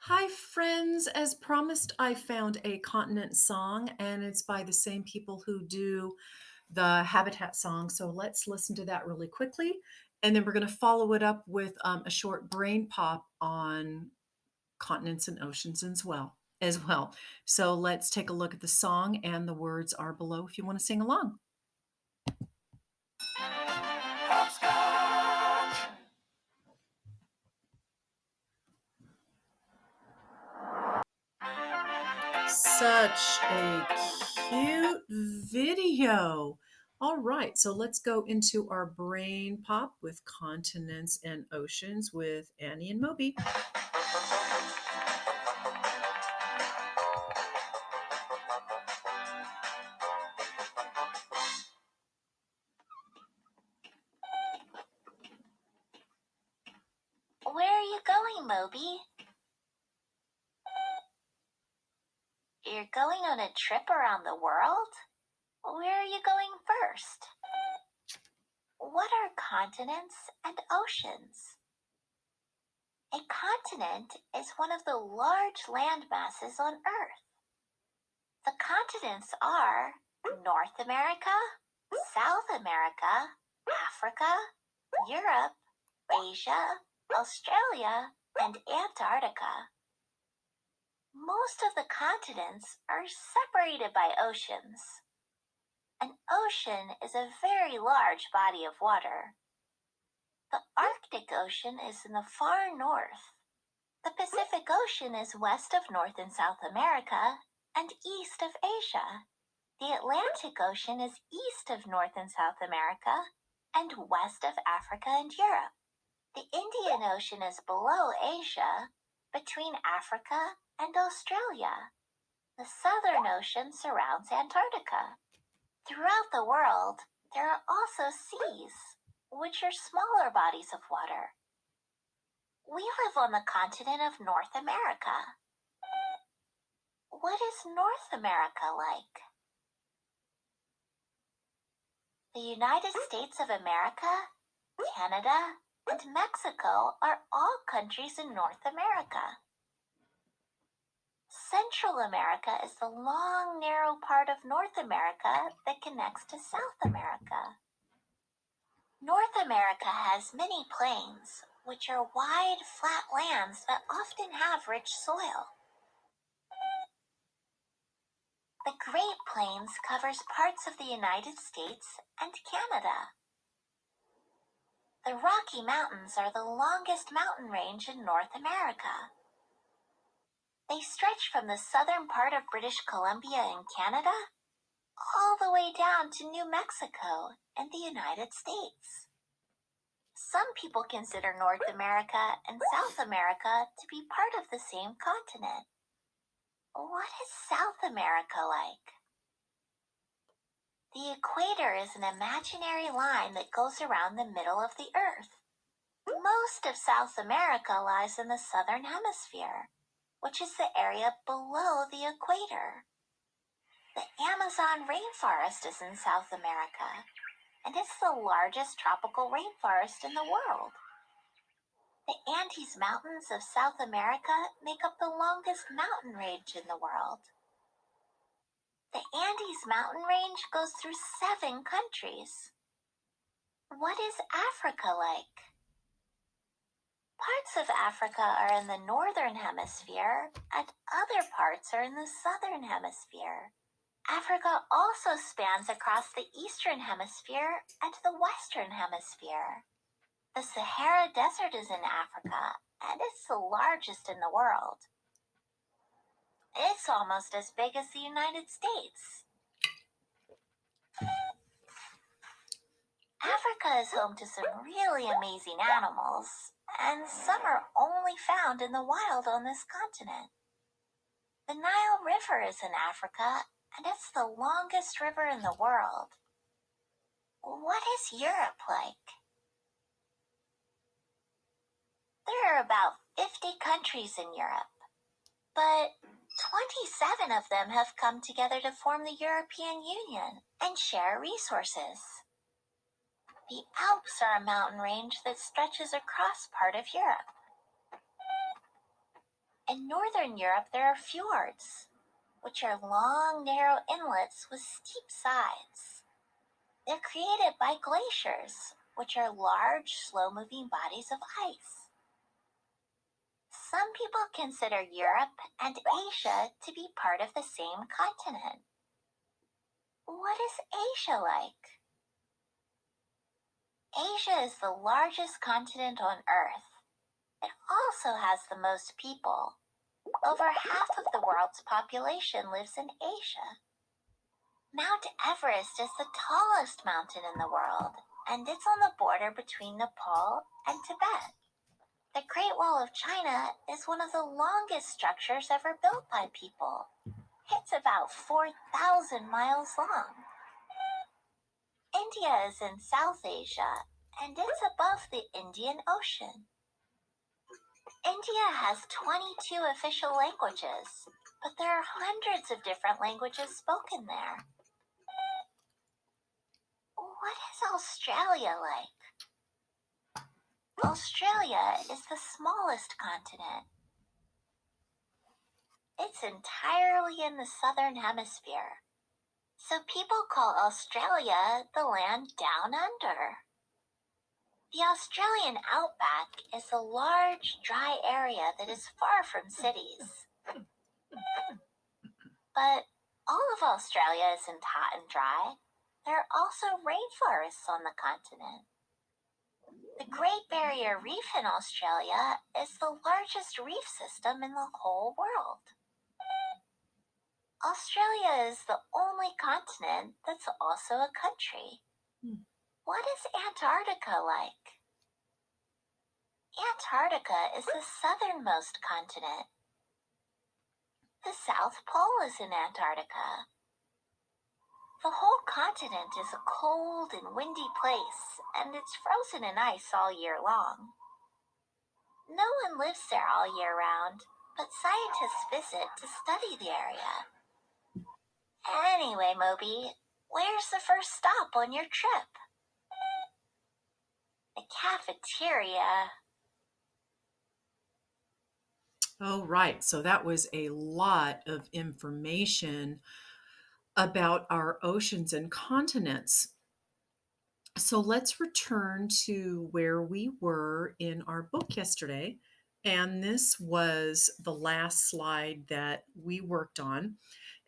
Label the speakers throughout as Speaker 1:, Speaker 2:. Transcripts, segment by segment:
Speaker 1: Hi, friends. As promised, I found a continent song, and it's by the same people who do the Habitat song. So let's listen to that really quickly. And then we're going to follow it up with a short brain pop on continents and oceans as well. So let's take a look at the song, and the words are below if you want to sing along.
Speaker 2: Hopscotch.
Speaker 1: Such a cute video. All right, so let's go into our brain pop with continents and oceans with Annie and Moby.
Speaker 2: Where are you going, Moby? You're going on a trip around the world? Where are you going first? What are continents and oceans? A continent is one of the large land masses on Earth. The continents are North America, South America, Africa, Europe, Asia, Australia, and Antarctica. Most of the continents are separated by oceans. An ocean is a very large body of water. The Arctic Ocean is in the far north. The Pacific Ocean is west of North and South America and east of Asia. The Atlantic Ocean is east of North and South America and west of Africa and Europe. The Indian Ocean is below Asia, between Africa and Australia. The Southern Ocean surrounds Antarctica. Throughout the world, there are also seas, which are smaller bodies of water. We live on the continent of North America. What is North America like? The United States of America, Canada, and Mexico are all countries in North America. Central America is the long, narrow part of North America that connects to South America. North America has many plains, which are wide, flat lands that often have rich soil. The Great Plains covers parts of the United States and Canada. The Rocky Mountains are the longest mountain range in North America. They stretch from the southern part of British Columbia in Canada all the way down to New Mexico and the United States. Some people consider North America and South America to be part of the same continent. What is South America like? The equator is an imaginary line that goes around the middle of the Earth. Most of South America lies in the southern hemisphere, which is the area below the equator. The Amazon rainforest is in South America, and it's the largest tropical rainforest in the world. The Andes Mountains of South America make up the longest mountain range in the world. The Andes mountain range goes through 7 countries. What is Africa like? Parts of Africa are in the northern hemisphere, and other parts are in the southern hemisphere. Africa also spans across the eastern hemisphere and the western hemisphere. The Sahara Desert is in Africa, and it's the largest in the world. It's almost as big as the United States. Africa is home to some really amazing animals, and some are only found in the wild on this continent. The Nile River is in Africa, and it's the longest river in the world. What is Europe like? There are about 50 countries in Europe, but 27 of them have come together to form the European Union and share resources. The Alps are a mountain range that stretches across part of Europe. In northern Europe, there are fjords, which are long, narrow inlets with steep sides. They're created by glaciers, which are large, slow moving bodies of ice. Some people consider Europe and Asia to be part of the same continent. What is Asia like? Asia is the largest continent on Earth. It also has the most people. Over half of the world's population lives in Asia. Mount Everest is the tallest mountain in the world, and it's on the border between Nepal and Tibet. The Great Wall of China is one of the longest structures ever built by people. It's about 4,000 miles long. India is in South Asia, and it's above the Indian Ocean. India has 22 official languages, but there are hundreds of different languages spoken there. What is Australia like? Australia is the smallest continent. It's entirely in the southern hemisphere, so people call Australia the land down under. The Australian outback is a large, dry area that is far from cities. But all of Australia isn't hot and dry. There are also rainforests on the continent. The Great Barrier Reef in Australia is the largest reef system in the whole world. Australia is the only continent that's also a country.
Speaker 1: Hmm.
Speaker 2: What is Antarctica like? Antarctica is the southernmost continent. The South Pole is in Antarctica. The whole continent is a cold and windy place, and it's frozen in ice all year long. No one lives there all year round, but scientists visit to study the area. Anyway, Moby, where's the first stop on your trip? The cafeteria.
Speaker 1: Oh, right. So that was a lot of information about our oceans and continents. So let's return to where we were in our book yesterday. And this was the last slide that we worked on.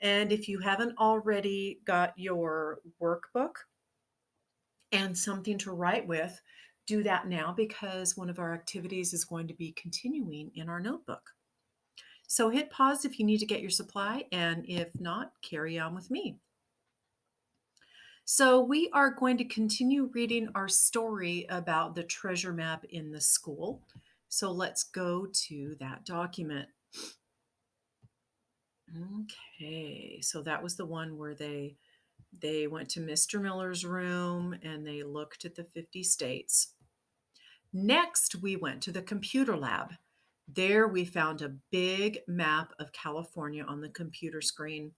Speaker 1: And if you haven't already got your workbook and something to write with, do that now because one of our activities is going to be continuing in our notebook. So hit pause if you need to get your supply, and if not, carry on with me. So we are going to continue reading our story about the treasure map in the school. So let's go to that document. Okay, so that was the one where they went to Mr. Miller's room and they looked at the 50 states. Next, we went to the computer lab. There we found a big map of California on the computer screen.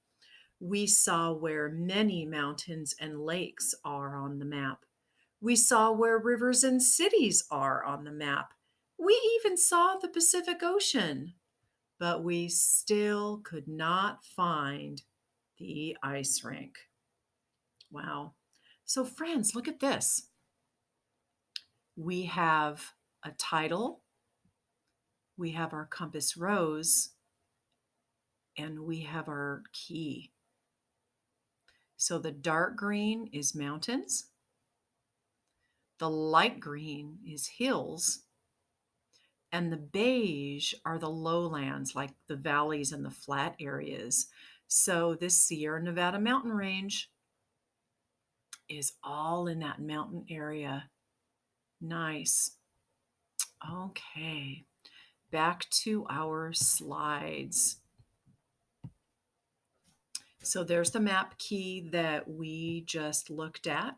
Speaker 1: We saw where many mountains and lakes are on the map. We saw where rivers and cities are on the map. We even saw the Pacific Ocean, but we still could not find the ice rink. Wow. So, friends, look at this. We have a title, we have our compass rose, and we have our key. So, the dark green is mountains, the light green is hills, and the beige are the lowlands, like the valleys and the flat areas. So, this Sierra Nevada mountain range is all in that mountain area. Nice. Okay, back to our slides. So there's the map key that we just looked at.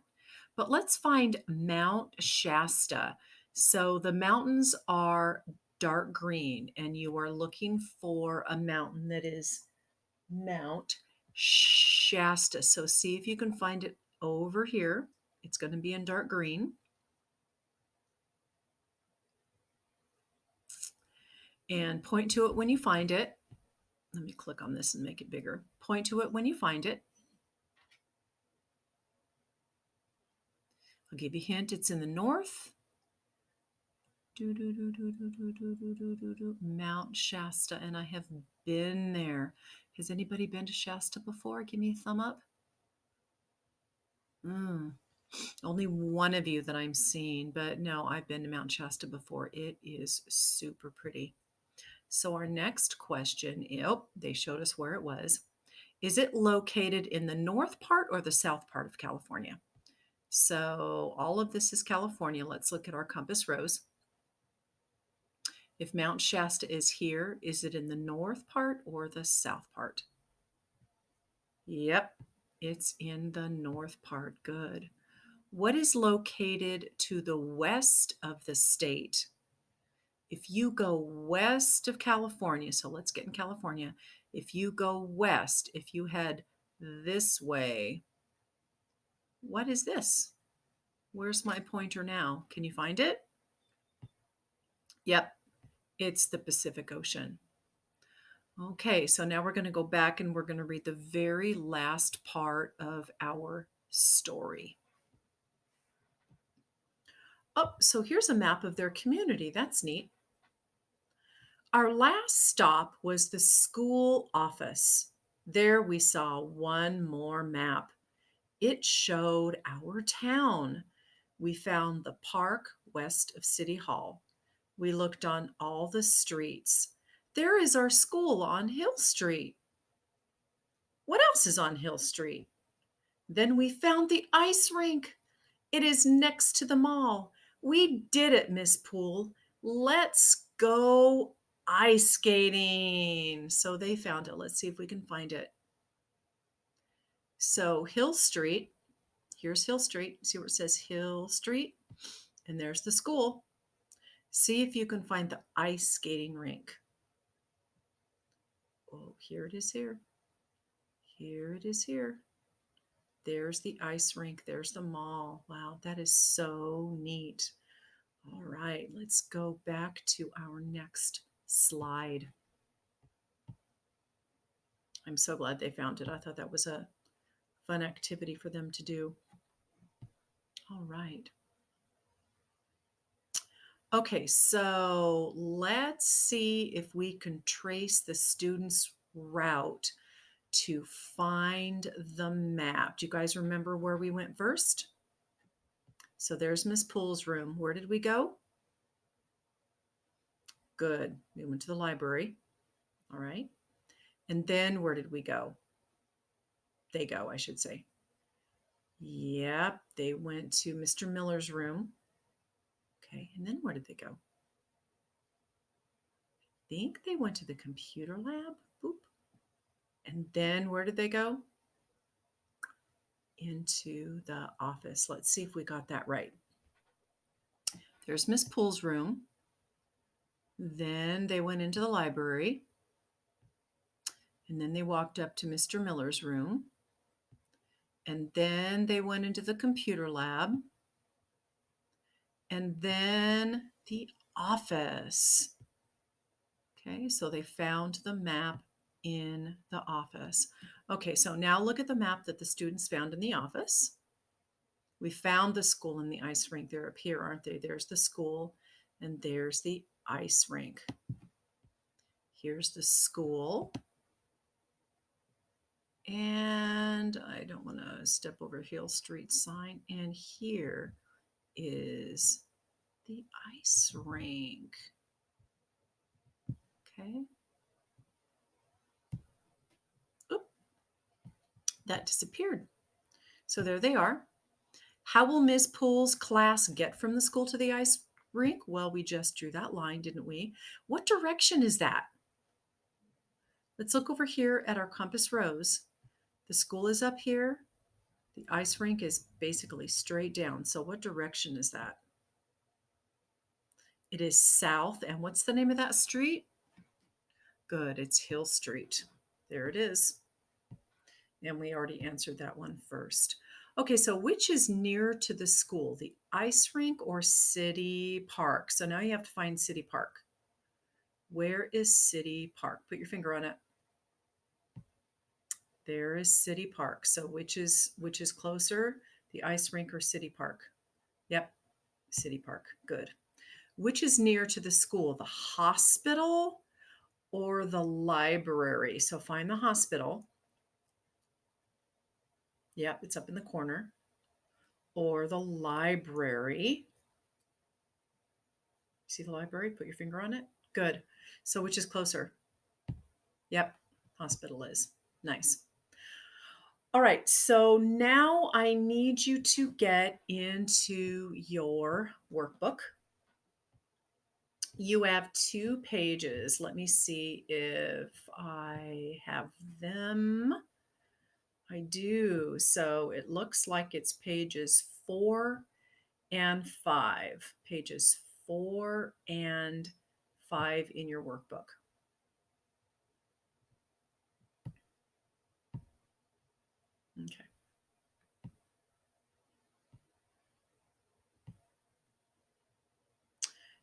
Speaker 1: But let's find Mount Shasta. So the mountains are dark green, and you are looking for a mountain that is Mount Shasta. So see if you can find it over here. It's going to be in dark green. And point to it when you find it. Let me click on this and make it bigger. Point to it when you find it. I'll give you a hint. It's in the north. Mount Shasta, and I have been there. Has anybody been to Shasta before? Give me a thumb up. Only one of you that I'm seeing, but no, I've been to Mount Shasta before. It is super pretty. So our next question, oh, they showed us where it was. Is it located in the north part or the south part of California? So all of this is California. Let's look at our compass rose. If Mount Shasta is here, is it in the north part or the south part? Yep, it's in the north part. Good. What is located to the west of the state? If you go west of California, so let's get in California. If you go west, if you head this way, what is this? Where's my pointer now? Can you find it? Yep, it's the Pacific Ocean. Okay, so now we're going to go back and we're going to read the very last part of our story. Oh, so here's a map of their community. That's neat. Our last stop was the school office. There we saw one more map. It showed our town. We found the park west of City Hall. We looked on all the streets. There is our school on Hill Street. What else is on Hill Street? Then we found the ice rink. It is next to the mall. We did it, Miss Poole. Let's go ice skating. So they found it. Let's see if we can find it. So Hill Street, here's Hill Street. See where it says Hill Street? And there's the school. See if you can find the ice skating rink. Oh, here it is here. Here it is here. There's the ice rink. There's the mall. Wow, that is so neat. All right, let's go back to our next slide. I'm so glad they found it. I thought that was a fun activity for them to do. All right. Okay, so let's see if we can trace the student's route to find the map. Do you guys remember where we went first? So there's Miss Poole's room. Where did we go? Good. We went to the library. All right. And then where did we go? They go, I should say. Yep, they went to Mr. Miller's room. Okay, and then where did they go? I think they went to the computer lab. Boop. And then where did they go? Into the office. Let's see if we got that right. There's Miss Poole's room. Then they went into the library. And then they walked up to Mr. Miller's room. And then they went into the computer lab. And then the office. Okay, so they found the map in the office. Okay, so now look at the map that the students found in the office. We found the school and the ice rink. They're up here, aren't they? There's the school and there's the ice rink. Here's the school. And I don't want to step over Hill Street sign. And here is the ice rink. Okay. Oop, that disappeared. So there they are. How will Ms. Poole's class get from the school to the ice rink? Well, we just drew that line, didn't we? What direction is that? Let's look over here at our compass rose. The school is up here. The ice rink is basically straight down. So what direction is that? It is south. And what's the name of that street? Good, it's Hill Street. There it is. And we already answered that one first. Okay, so which is nearer to the school, the ice rink or City Park? So now you have to find City Park. Where is City Park? Put your finger on it. There is City Park. So which is closer? The ice rink or City Park? Yep, City Park. Good. Which is near to the school? The hospital or the library? So find the hospital. Yep, it's up in the corner. Or the library. See the library? Put your finger on it. Good. So which is closer? Yep, hospital is. Nice. All right, so now I need you to get into your workbook. You have 2 pages. Let me see if I have them. I do. So it looks like it's pages 4 and 5. Pages 4 and 5 in your workbook. Okay.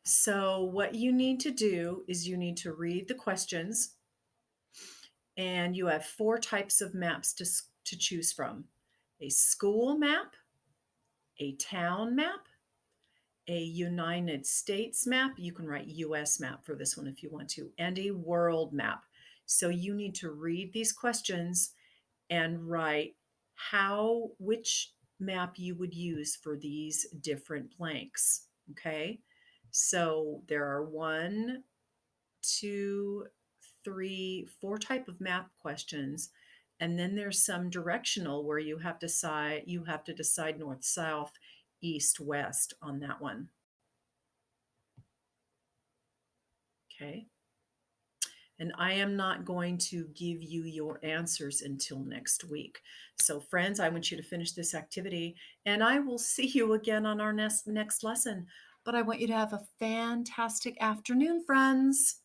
Speaker 1: So, what you need to do is you need to read the questions, and you have 4 types of maps to choose from: a school map, a town map, a United States map. You can write US map for this one if you want to, and a world map. So, you need to read these questions and write which map you would use for these different blanks. Okay. So there are 1, 2, 3, 4 type of map questions. And then there's some directional where you have to decide north, south, east, west on that one. Okay. And I am not going to give you your answers until next week. So, friends, I want you to finish this activity, and I will see you again on our next lesson. But I want you to have a fantastic afternoon, friends.